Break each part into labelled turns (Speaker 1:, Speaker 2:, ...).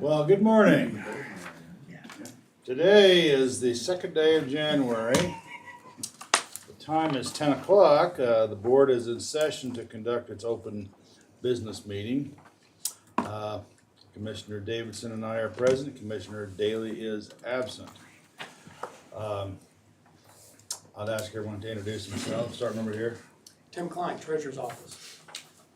Speaker 1: Well, good morning. Today is the second day of January. The time is 10 o'clock. The board is in session to conduct its open business meeting. Commissioner Davidson and I are present. Commissioner Daly is absent. I'd ask everyone to introduce themselves. Start number here.
Speaker 2: Tim Klein, Treasurer's Office.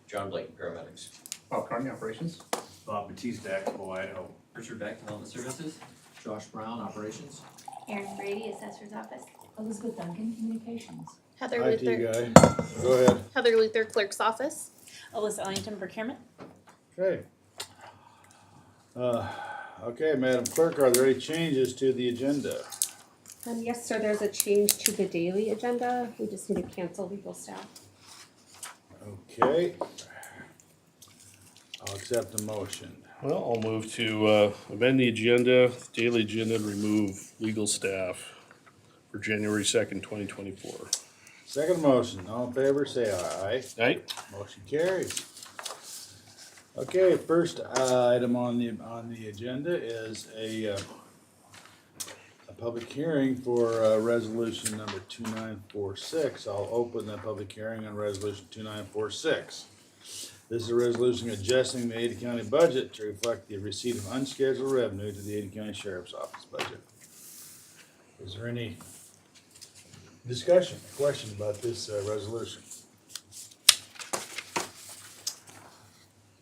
Speaker 3: John Blake, paramedics.
Speaker 4: Bob Carney, operations.
Speaker 5: Bob Batista, Acapulco, Idaho.
Speaker 3: Richard Beck, Development Services.
Speaker 4: Josh Brown, operations.
Speaker 6: Erin Brady, Assessor's Office.
Speaker 7: Elizabeth Duncan, Communications.
Speaker 8: Heather
Speaker 1: IT
Speaker 8: Luther,
Speaker 1: guy. Go ahead.
Speaker 8: Heather Luther, Clerk's Office.
Speaker 6: Alyssa Ellington, Procurement.
Speaker 1: Okay. Okay, Madam Clerk, are there any changes to the agenda?
Speaker 9: Yes, sir, there's a change to the daily agenda. We just need to cancel legal staff.
Speaker 1: Okay. I'll accept the motion.
Speaker 5: Well, I'll move to amend the agenda, daily agenda, and remove legal staff for January 2nd, 2024.
Speaker 1: Second motion, all in favor, say aye.
Speaker 5: Aye.
Speaker 1: Motion carries. Okay, first item on the agenda is a public hearing for resolution number 2946. I'll open the public hearing on resolution 2946. This is a resolution adjusting the Ada County budget to reflect the receipt of unscheduled revenue to the Ada County Sheriff's Office budget. Is there any discussion, questions about this resolution?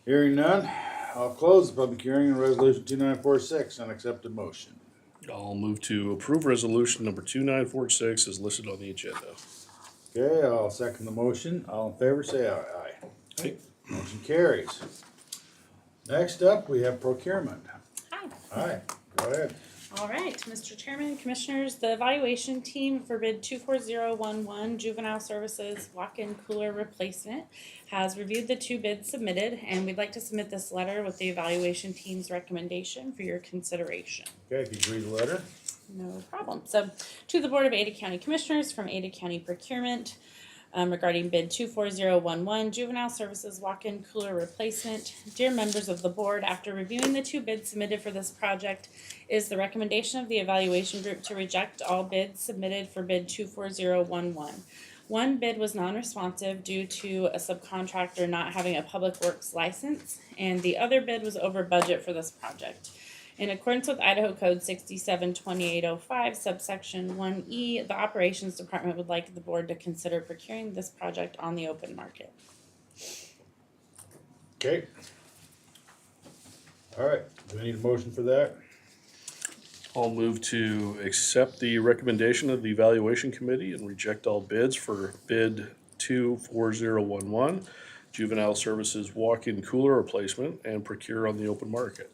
Speaker 1: Hearing none, I'll close the public hearing on resolution 2946 and accept a motion.
Speaker 5: I'll move to approve resolution number 2946 as listed on the agenda.
Speaker 1: Okay, I'll second the motion. All in favor, say aye.
Speaker 5: Aye.
Speaker 1: Motion carries. Next up, we have procurement.
Speaker 6: Hi.
Speaker 1: Aye, go ahead.
Speaker 6: All right, Mr. Chairman, Commissioners, the evaluation team for bid 24011 Juvenile Services Walk-in Cooler Replacement has reviewed the two bids submitted, and we'd like to submit this letter with the evaluation team's recommendation for your consideration.
Speaker 1: Okay, if you read the letter.
Speaker 6: No problem. So, to the Board of Ada County Commissioners from Ada County Procurement, regarding bid 24011 Juvenile Services Walk-in Cooler Replacement. Dear members of the board, after reviewing the two bids submitted for this project, it is the recommendation of the evaluation group to reject all bids submitted for bid 24011. One bid was non-responsive due to a subcontractor not having a public works license, and the other bid was over budget for this project. In accordance with Idaho Code 672805, subsection 1E, the Operations Department would like the board to consider procuring this project on the open market.
Speaker 1: Okay. All right, do we need a motion for that?
Speaker 5: I'll move to accept the recommendation of the evaluation committee and reject all bids for bid 24011 Juvenile Services Walk-in Cooler Replacement and procure on the open market.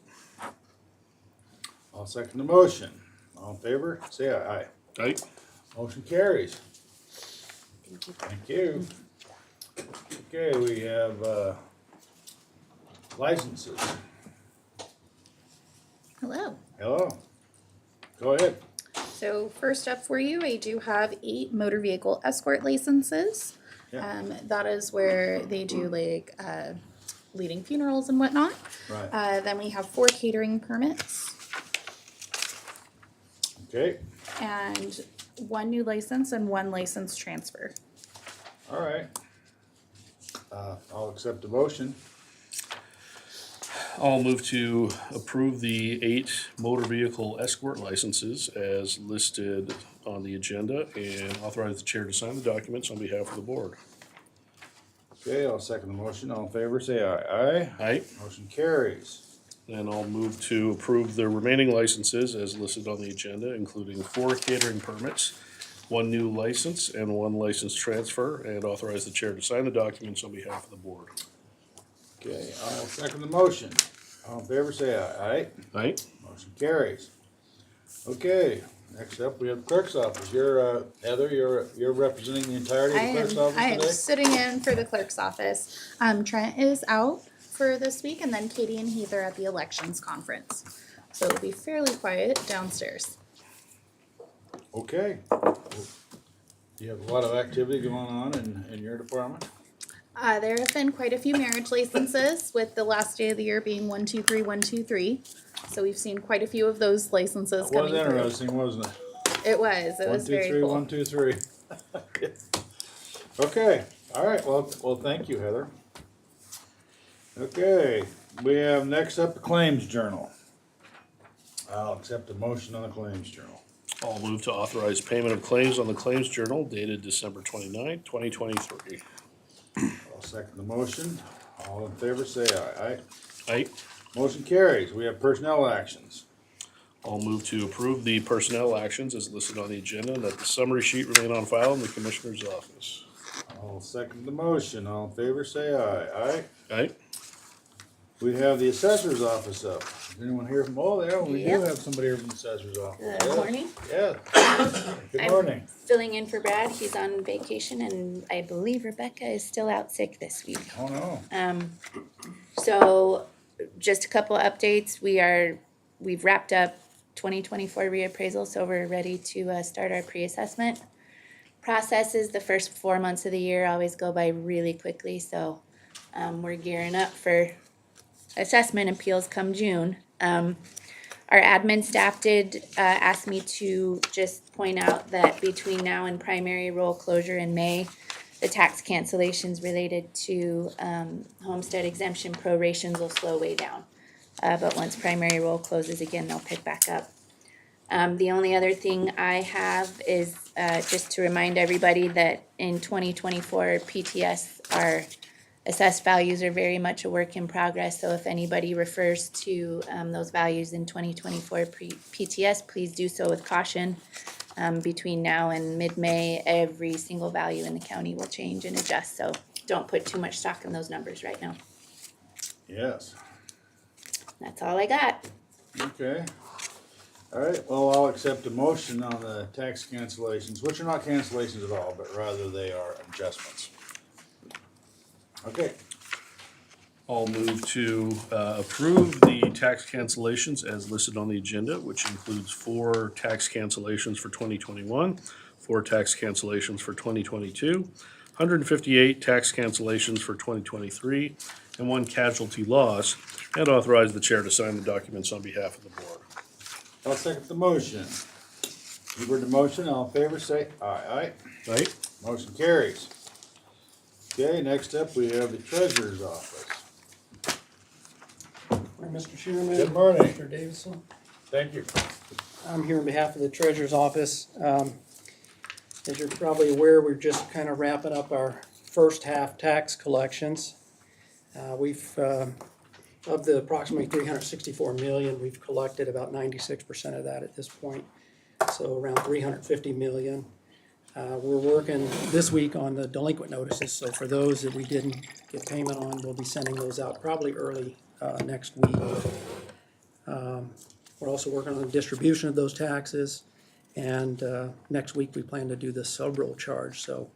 Speaker 1: I'll second the motion. All in favor, say aye.
Speaker 5: Aye.
Speaker 1: Motion carries.
Speaker 6: Thank you.
Speaker 1: Thank you. Okay, we have licenses.
Speaker 8: Hello.
Speaker 1: Hello. Go ahead.
Speaker 8: So first up for you, I do have 8 motor vehicle escort licenses.
Speaker 1: Yeah.
Speaker 8: That is where they do like leading funerals and whatnot.
Speaker 1: Right.
Speaker 8: Then we have 4 catering permits
Speaker 1: Okay,
Speaker 8: and 1 new license and 1 license transfer.
Speaker 1: all right. I'll accept the motion.
Speaker 5: I'll move to approve the 8 motor vehicle escort licenses as listed on the agenda and authorize the chair to sign the documents on behalf of the board.
Speaker 1: Okay, I'll second the motion. All in favor, say aye. Aye.
Speaker 5: Aye.
Speaker 1: Motion carries.
Speaker 5: And I'll move to approve the remaining licenses as listed on the agenda, including 4 catering permits, 1 new license, and 1 license transfer, and authorize the chair to sign the documents on behalf of the board.
Speaker 1: Okay, I'll second the motion. All in favor, say aye. Aye.
Speaker 5: Aye.
Speaker 1: Motion carries. Okay, next up, we have the clerk's office. You're, Heather, you're representing the entirety of the clerk's office
Speaker 8: I am
Speaker 1: today?
Speaker 8: sitting in for the clerk's office. Trent is out for this week, and then Katie and Heath are at the elections conference. So it'll be fairly quiet downstairs.
Speaker 1: Okay. You have a lot of activity going on in your department?
Speaker 8: There have been quite a few marriage licenses, with the last day of the year being 123, 123. So we've seen quite a few of those licenses
Speaker 1: That was
Speaker 8: coming through.
Speaker 1: interesting, wasn't it?
Speaker 8: It was. It was very cool.
Speaker 1: 1, 2, 3, 1, 2, 3. Okay, all right, well, thank you, Heather. Okay, we have next up the claims journal. I'll accept a motion on the claims journal.
Speaker 5: I'll move to authorize payment of claims on the Claims Journal dated December 29, 2023.
Speaker 1: I'll second the motion. All in favor, say aye. Aye.
Speaker 5: Aye.
Speaker 1: Motion carries. We have personnel actions.
Speaker 5: I'll move to approve the personnel actions as listed on the agenda and that the summary sheet remain on file in the Commissioner's office.
Speaker 1: I'll second the motion. All in favor, say aye. Aye.
Speaker 5: Aye.
Speaker 1: We have the assessor's office up. Is anyone here from, oh, there, we do
Speaker 10: Yep.
Speaker 1: have somebody here from the assessor's office.
Speaker 10: Good
Speaker 1: Yeah.
Speaker 10: morning.
Speaker 1: Yeah. Good
Speaker 10: I'm
Speaker 1: morning.
Speaker 10: Filling in for Brad. He's on vacation, and I believe Rebecca is still out sick this week.
Speaker 1: Oh, no.
Speaker 10: So just a couple updates. We've wrapped up 2024 reappraisal, so we're ready to start our pre-assessment processes. The first 4 months of the year always go by really quickly, so we're gearing up for assessment appeals come June. Our admin staff did ask me to just point out that between now and primary roll closure in May, the tax cancellations related to homestead exemption prorations will slow way down. But once primary roll closes again, they'll pick back up. The only other thing I have is just to remind everybody that in 2024 PTS, our assessed values are very much a work in progress. So if anybody refers to those values in 2024 PTS, please do so with caution. Between now and mid-May, every single value in the county will change and adjust. So don't put too much stock in those numbers right now.
Speaker 1: Yes.
Speaker 10: That's all I got.
Speaker 1: Okay. All right, well, I'll accept a motion on the tax cancellations, which are not cancellations at all, but rather they are adjustments. Okay,
Speaker 5: I'll move to approve the tax cancellations as listed on the agenda, which includes 4 tax cancellations for 2021, 4 tax cancellations for 2022, 158 tax cancellations for 2023, and 1 casualty loss, and authorize the chair to sign the documents on behalf of the board.
Speaker 1: I'll second the motion. You've heard the motion, all in favor, say aye. Aye.
Speaker 5: Right?
Speaker 1: Motion carries. Okay, next up, we have the treasurer's office.
Speaker 2: Morning, Mr. Chairman.
Speaker 1: Good morning.
Speaker 2: Mr. Davidson.
Speaker 1: Thank you.
Speaker 2: I'm here on behalf of the Treasurer's Office. As you're probably aware, we're just kind of wrapping up our first half tax collections. Of the approximately 364 million, we've collected about 96% of that at this point. So around 350 million. We're working this week on the delinquent notices, so for those that we didn't get payment on, we'll be sending those out probably early next week. We're also working on the distribution of those taxes, and next week we plan to do the sub-roll charge. So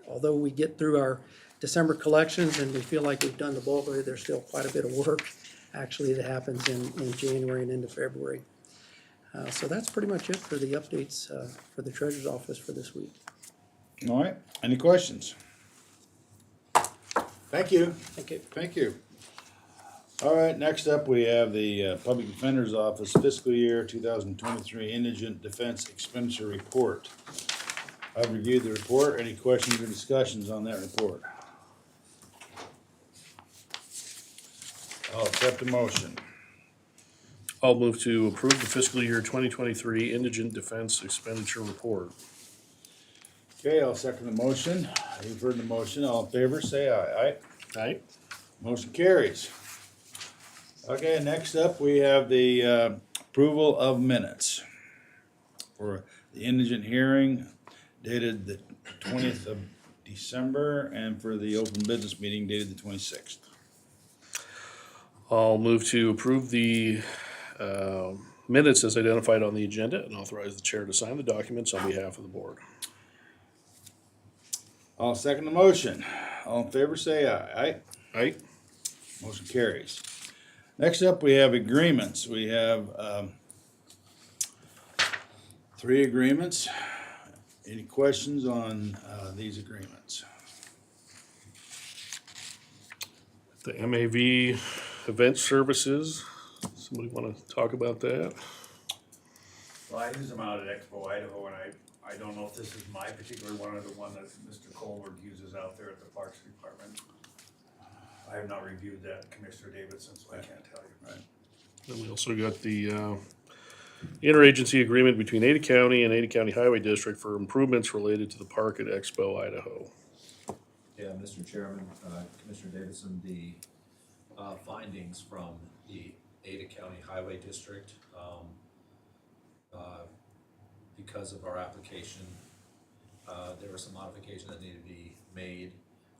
Speaker 2: although we get through our December collections and we feel like we've done the bulk of it, there's still quite a bit of work actually that happens in January and into February. So that's pretty much it for the updates for the Treasurer's Office for this week.
Speaker 1: All right, any questions? Thank you.
Speaker 2: Thank you.
Speaker 1: Thank you. All right, next up, we have the Public Defender's Office fiscal year 2023 Indigent Defense Expenditure Report. I've reviewed the report. Any questions or discussions on that report? I'll accept the motion.
Speaker 5: I'll move to approve the fiscal year 2023 Indigent Defense Expenditure Report.
Speaker 1: Okay, I'll second the motion. You've heard the motion. All in favor, say aye. Aye.
Speaker 5: Aye.
Speaker 1: Motion carries. Okay, next up, we have the approval of minutes for the indigent hearing dated the 20th of December and for the open business meeting dated the 26th.
Speaker 5: I'll move to approve the minutes as identified on the agenda and authorize the chair to sign the documents on behalf of the board.
Speaker 1: I'll second the motion. All in favor, say aye. Aye.
Speaker 5: Aye.
Speaker 1: Motion carries. Next up, we have agreements. We have 3 agreements. Any questions on these agreements?
Speaker 5: The MAV event services, somebody wanna talk about that?
Speaker 11: Well, I use them out at Expo Idaho, and I don't know if this is my particular one or the one that Mr. Colbert uses out there at the Parks Department. I have not reviewed that, Commissioner Davidson, so I can't tell you.
Speaker 1: Right.
Speaker 5: Then we also got the interagency agreement between Ada County and Ada County Highway District for improvements related to the park at Expo Idaho.
Speaker 12: Yeah, Mr. Chairman, Commissioner Davidson, the findings from the Ada County Highway District, because of our application, there were some modifications that needed to be made.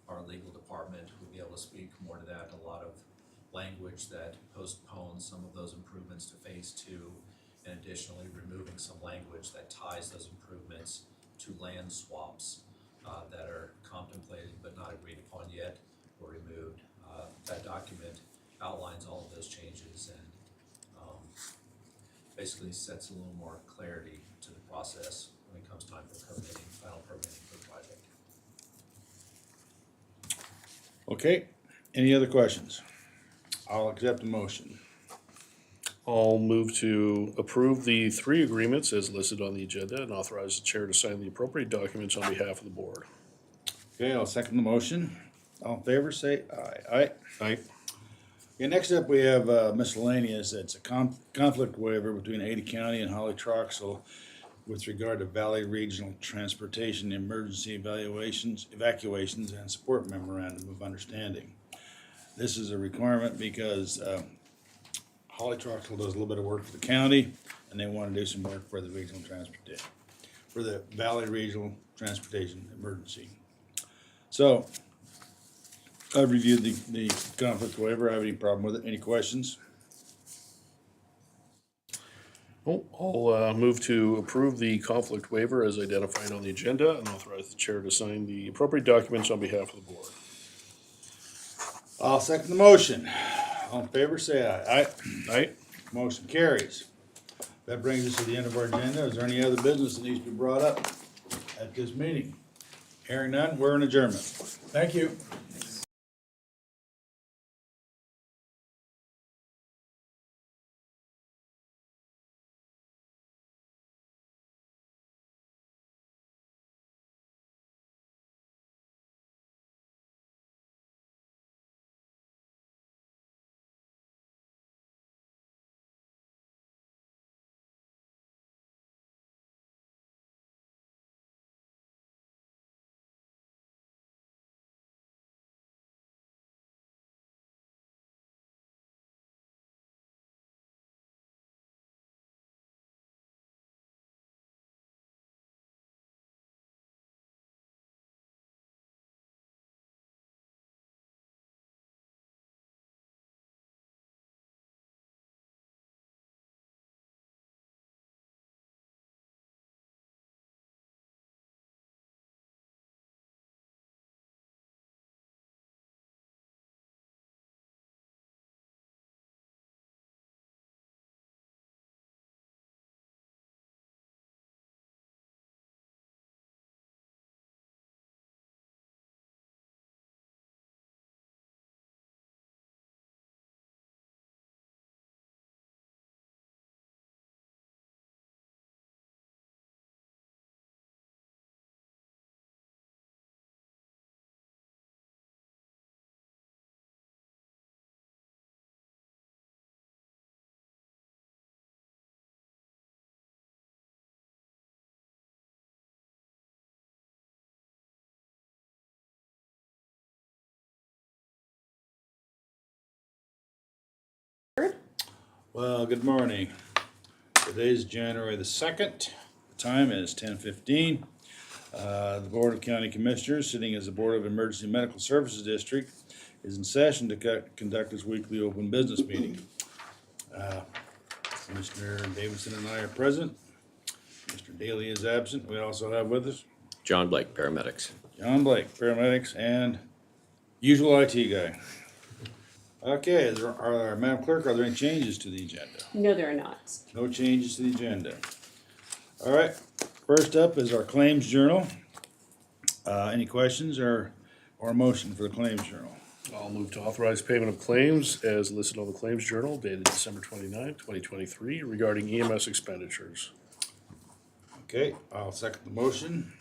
Speaker 12: Our legal department would be able to speak more to that. A lot of language that postpones some of those improvements to phase two, and additionally removing some language that ties those improvements to land swaps that are contemplated but not agreed upon yet were removed. That document outlines all of those changes and basically sets a little more clarity to the process when it comes time for permitting, final permitting for the project.
Speaker 1: Okay, any other questions? I'll accept the motion.
Speaker 5: I'll move to approve the 3 agreements as listed on the agenda and authorize the chair to sign the appropriate documents on behalf of the board.
Speaker 1: Okay, I'll second the motion. All in favor, say aye. Aye.
Speaker 5: Aye.
Speaker 1: Okay, next up, we have miscellaneous. It's a conflict waiver between Ada County and Holly Troxel with regard to Valley Regional Transportation Emergency Evacuations and Support Memorandum of Understanding. This is a requirement because Holly Troxel does a little bit of work for the county, and they want to do some work for the regional transportation, for the Valley Regional Transportation Emergency. So, I've reviewed the conflict waiver. I have any problem with it? Any questions?
Speaker 5: I'll move to approve the conflict waiver as identified on the agenda and authorize the chair to sign the appropriate documents on behalf of the board.
Speaker 1: I'll second the motion. All in favor, say aye. Aye.
Speaker 5: Aye.
Speaker 1: Motion carries. That brings us to the end of our agenda. Is there any other business that needs to be brought up at this meeting? Hearing none, we're in adjournment. Thank you. Well, good morning. Today's January the 2nd. The time is 10:15. The Board of County Commissioners, sitting as the Board of Emergency Medical Services District, is in session to conduct its weekly open business meeting. Commissioner Davidson and I are present. Mr. Daly is absent. We also have with us
Speaker 3: John Blake, paramedics.
Speaker 1: John Blake, paramedics, and usual IT guy. Okay, Madam Clerk, are there any changes to the agenda?
Speaker 9: No, there are not.
Speaker 1: No changes to the agenda. All right, first up is our claims journal. Any questions or a motion for the claims journal?
Speaker 5: I'll move to authorize payment of claims as listed on the Claims Journal dated December 29, 2023 regarding EMS expenditures.
Speaker 1: Okay, I'll second the motion.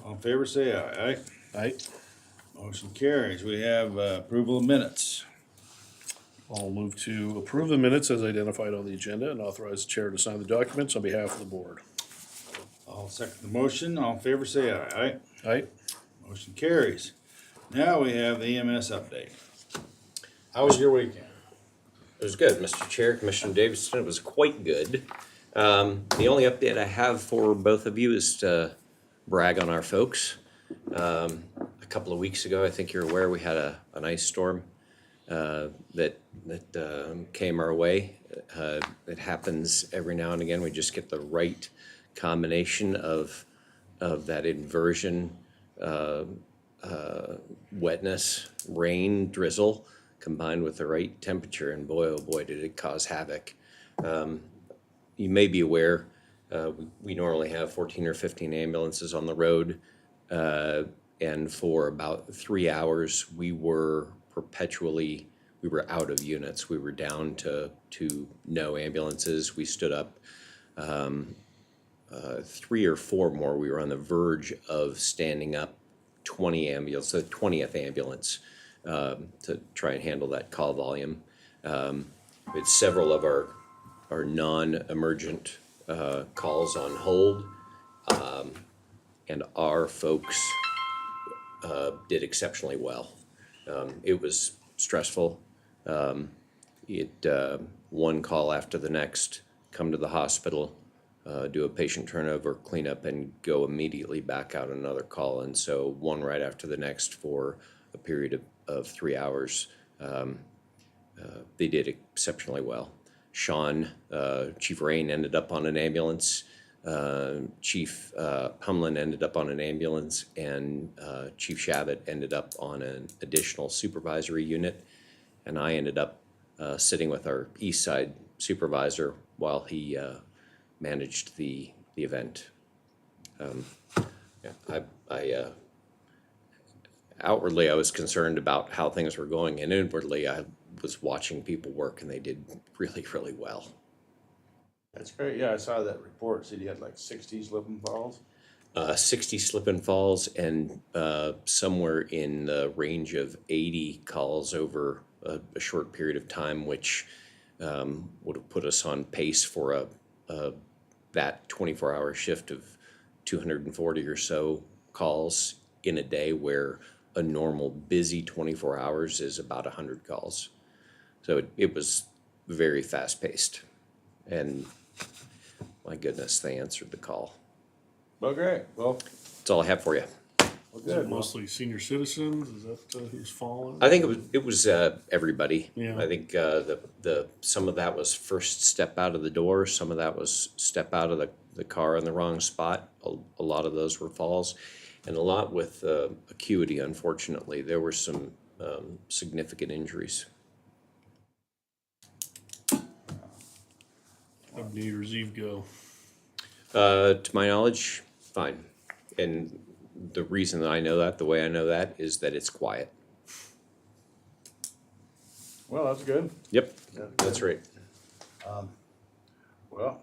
Speaker 1: All in favor, say aye. Aye.
Speaker 5: Aye.
Speaker 1: Motion carries. We have approval of minutes.
Speaker 5: I'll move to approve the minutes as identified on the agenda and authorize the chair to sign the documents on behalf of the board.
Speaker 1: I'll second the motion. All in favor, say aye. Aye.
Speaker 5: Aye.
Speaker 1: Motion carries. Now we have the EMS update. How was your weekend?
Speaker 3: It was good, Mr. Chair, Commissioner Davidson, it was quite good. The only update I have for both of you is to brag on our folks. A couple of weeks ago, I think you're aware, we had an ice storm that came our way. It happens every now and again. We just get the right combination of that inversion, wetness, rain, drizzle, combined with the right temperature, and boy, oh boy, did it cause havoc. You may be aware, we normally have 14 or 15 ambulances on the road, and for about 3 hours, we were out of units. We were down to no ambulances. We stood up 3 or 4 more. We were on the verge of standing up 20 ambulances, the 20th ambulance, to try and handle that call volume. We had several of our non-emergent calls on hold, and our folks did exceptionally well. It was stressful. One call after the next, come to the hospital, do a patient turnover, clean up, and go immediately back out another call. And so one right after the next for a period of 3 hours. They did exceptionally well. Sean, Chief Rain ended up on an ambulance. Chief Humlin ended up on an ambulance, and Chief Shabbat ended up on an additional supervisory unit. And I ended up sitting with our East Side supervisor while he managed the event. Outwardly, I was concerned about how things were going, and inwardly, I was watching people work, and they did really, really well.
Speaker 1: That's great. Yeah, I saw that report. Said you had like 60 slip and falls.
Speaker 3: 60 slip and falls, and somewhere in the range of 80 calls over a short period of time, which would have put us on pace for that 24-hour shift of 240 or so calls in a day, where a normal busy 24 hours is about 100 calls. So it was very fast-paced, and my goodness, they answered the call.
Speaker 1: Well, great. Well,
Speaker 3: That's all I have for you.
Speaker 1: well
Speaker 5: Is
Speaker 1: good.
Speaker 5: it mostly senior citizens? Is that who's fallen?
Speaker 3: I think it was everybody.
Speaker 5: Yeah.
Speaker 3: I think the some of that was first step out of the door. Some of that was step out of the car in the wrong spot. A lot of those were falls, and a lot with acuity. Unfortunately, there were some significant injuries.
Speaker 5: How'd New Year's Eve go?
Speaker 3: To my knowledge, fine. And the reason that I know that, the way I know that, is that it's quiet.
Speaker 1: Well, that's good.
Speaker 3: Yep,
Speaker 1: Yeah,
Speaker 3: that's right.
Speaker 1: Well,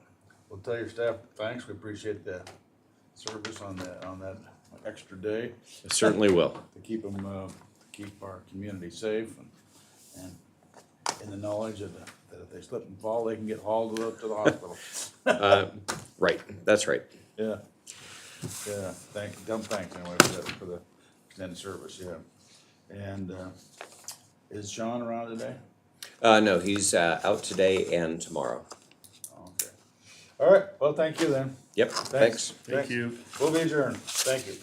Speaker 1: we'll tell your staff thanks. We appreciate the service on that extra day
Speaker 3: I certainly will.
Speaker 1: to keep them to keep our community safe and in the knowledge that if they slip and fall, they can get hauled to the hospital.
Speaker 3: Right, that's right.
Speaker 1: Yeah. Yeah. Thanks anyway for the extended service. Yeah. And is Sean around today?
Speaker 3: No, he's out today and tomorrow.
Speaker 1: Okay. All right. Well, thank you then.
Speaker 3: Yep, thanks.
Speaker 5: Thank you.
Speaker 1: We'll be adjourned. Thank you.